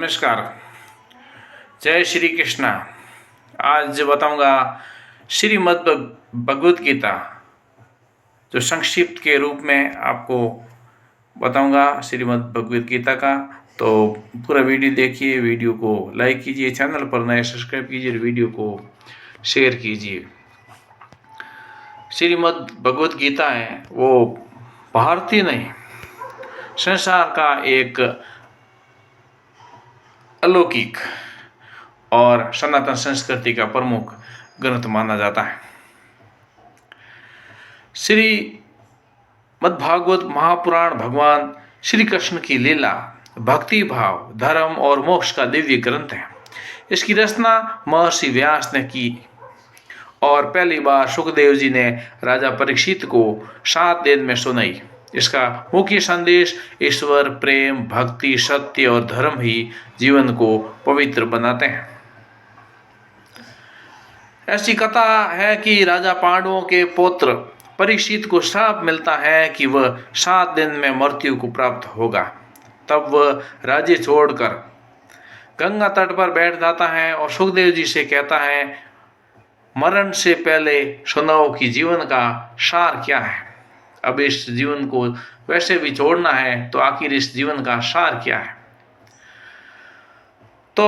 नमस्कार। जय श्री कृष्णा। आज बताऊंगा श्रीमद् भगवत गीता, जो संक्षिप्त के रूप में आपको बताऊंगा श्रीमद् भगवत गीता का। तो पूरा वीडियो देखिए, वीडियो को लाइक कीजिए, चैनल पर नए सब्सक्राइब कीजिए, वीडियो को शेयर कीजिए। श्रीमद् भगवत गीता है वो भारतीय नहीं, संसार का एक अलौकिक और सनातन संस्कृति का प्रमुख ग्रंथ माना जाता है। श्री मद्भागवत महापुराण भगवान श्री कृष्ण की लीला, भक्ति भाव, धर्म और मोक्ष का दिव्य ग्रंथ है। इसकी रचना महर्षि व्यास ने की और पहली बार सुखदेव जी ने राजा परीक्षित को 7 दिन में सुनाई। इसका मुख्य संदेश ईश्वर, प्रेम, भक्ति, सत्य और धर्म ही जीवन को पवित्र बनाते हैं। ऐसी कथा है कि राजा पांडवों के पुत्र परीक्षित को श्राप मिलता है कि वह 7 दिन में मृत्यु को प्राप्त होगा। तब वह राज्य छोड़कर गंगा तट पर बैठ जाता है और सुखदेव जी से कहता है, मरण से पहले सुनाओ कि जीवन का सार क्या है। अब इस जीवन को वैसे भी छोड़ना है, तो आखिर इस जीवन का सार क्या है। तो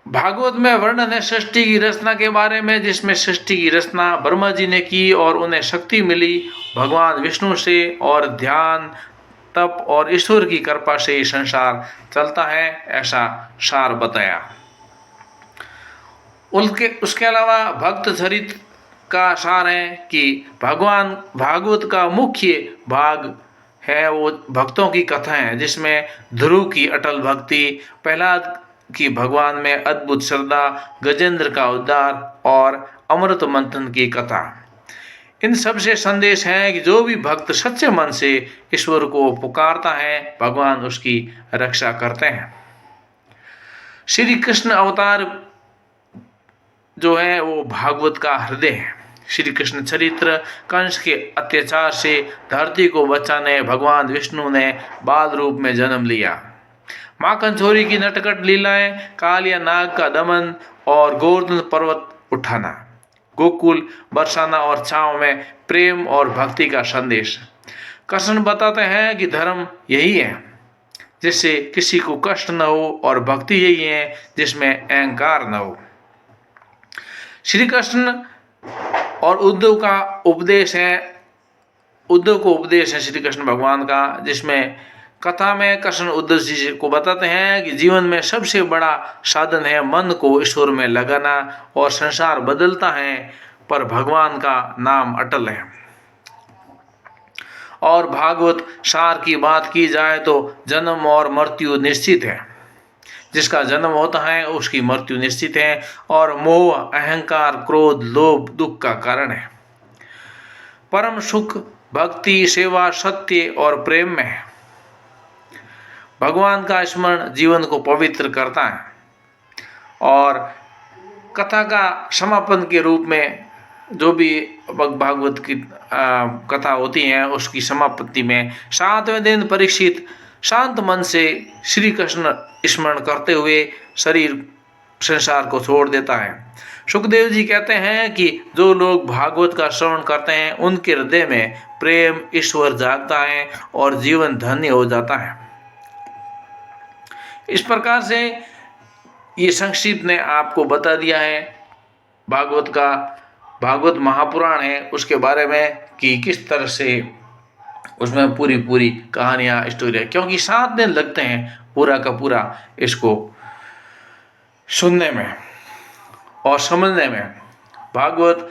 भागवत में वर्णन है सृष्टि की रचना के बारे में, जिसमें सृष्टि की रचना ब्रह्मा जी ने की और उन्हें शक्ति मिली भगवान विष्णु से, और ध्यान, तप और ईश्वर की कृपा से संसार चलता है, ऐसा सार बताया। उसके अलावा भक्त चरित्र का सार है कि भगवान भागवत का मुख्य भाग है वो भक्तों की कथाएं, जिसमें ध्रुव की अटल भक्ति, प्रहलाद की भगवान में अद्भुत श्रद्धा, गजेंद्र का उद्धार और अमृत मंथन की कथा। इन सब से संदेश है कि जो भी भक्त सच्चे मन से ईश्वर को पुकारता है, भगवान उसकी रक्षा करते हैं। श्री कृष्ण अवतार जो है वो भागवत का हृदय है। श्री कृष्ण चरित्र, कंस के अत्याचार से धरती को बचाने भगवान विष्णु ने बाल रूप में जन्म लिया। माखन चोरी की नटखट लीलाएं, कालिया नाग का दमन और गोवर्धन पर्वत उठाना, गोकुल बरसाना और छांव में प्रेम और भक्ति का संदेश। कृष्ण बताते हैं कि धर्म यही है जिससे किसी को कष्ट न हो, और भक्ति यही है जिसमें अहंकार न हो। श्री कृष्ण और उद्धव का उपदेश है, उद्धव को उपदेश है श्री कृष्ण भगवान का, जिसमें कथा में कृष्ण उद्धव जी को बताते हैं कि जीवन में सबसे बड़ा साधन है मन को ईश्वर में लगाना, और संसार बदलता है पर भगवान का नाम अटल है। और भागवत सार की बात की जाए तो जन्म और मृत्यु निश्चित है। जिसका जन्म होता है उसकी मृत्यु निश्चित है, और मोह, अहंकार, क्रोध, लोभ दुख का कारण है। परम सुख भक्ति, सेवा, सत्य और प्रेम में है। भगवान का स्मरण जीवन को पवित्र करता है। और कथा का समापन के रूप में जो भी भागवत की कथा होती है, उसकी समाप्ति में 7वें दिन परीक्षित शांत मन से श्री कृष्ण स्मरण करते हुए शरीर संसार को छोड़ देता है। सुखदेव जी कहते हैं कि जो लोग भागवत का श्रवण करते हैं, उनके हृदय में प्रेम, ईश्वर जागता है और जीवन धन्य हो जाता है। इस प्रकार से ये संक्षिप्त ने आपको बता दिया है भागवत का, भागवत महापुराण है उसके बारे में, कि किस तरह से उसमें पूरी कहानियाँ, स्टोरी है। क्योंकि 7 दिन लगते हैं पूरा का पूरा इसको सुनने में और समझने में। भागवत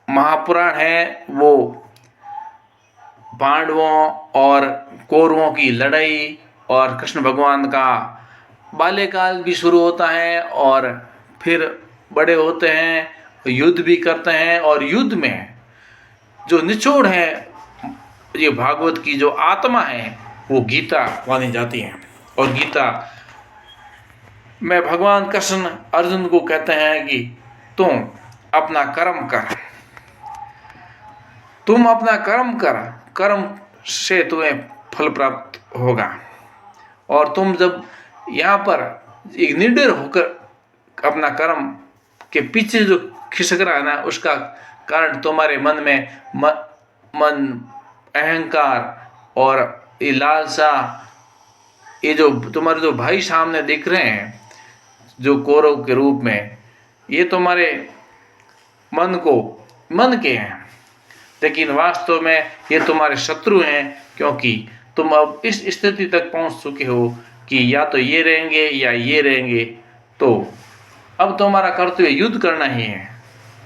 महापुराण है वो पांडवों और कौरवों की लड़ाई, और कृष्ण भगवान का बाल्यकाल भी शुरू होता है, और फिर बड़े होते हैं, युद्ध भी करते हैं, और युद्ध में जो निचोड़ है ये भागवत की जो आत्मा है वो गीता मानी जाती है। और गीता में भगवान कृष्ण अर्जुन को कहते हैं कि तुम अपना कर्म कर, तुम अपना कर्म कर, कर्म से तुम्हें फल प्राप्त होगा। और तुम जब यहाँ पर एक निडर होकर अपना कर्म के पीछे जो खिसक रहा है ना, उसका कारण तुम्हारे मन में मन अहंकार और ये लालसा, ये जो तुम्हारे जो भाई सामने दिख रहे हैं जो कौरव के रूप में, ये तुम्हारे मन के हैं, लेकिन वास्तव में ये तुम्हारे शत्रु हैं, क्योंकि तुम अब इस स्थिति तक पहुंच चुके हो कि या तो ये रहेंगे या ये रहेंगे। तो अब तुम्हारा कर्तव्य युद्ध करना ही है,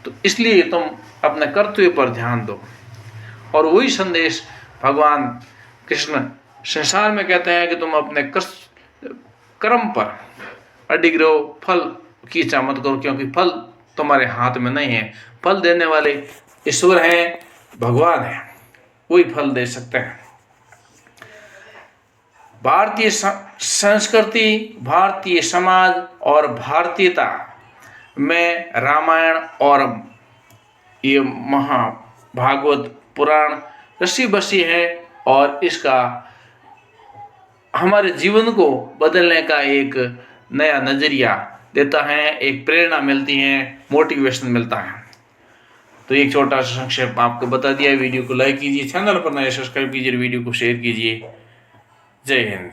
तो इसलिए तुम अपने कर्तव्य पर ध्यान दो। और वही संदेश भगवान कृष्ण संसार में कहते हैं कि तुम अपने कर्म पर अडिग रहो, फल की इच्छा मत करो, क्योंकि फल तुम्हारे हाथ में नहीं है। फल देने वाले ईश्वर हैं, भगवान है, वही फल दे सकते हैं। भारतीय संस्कृति, भारतीय समाज और भारतीयता में रामायण और ये महाभागवत पुराण रसी बसी है, और इसका हमारे जीवन को बदलने का एक नया नजरिया देता है, एक प्रेरणा मिलती है, मोटिवेशन मिलता है। तो एक छोटा सा संक्षेप आपको बता दिया। वीडियो को लाइक कीजिए, चैनल पर नए सब्सक्राइब कीजिए, वीडियो को शेयर कीजिए। जय हिंद।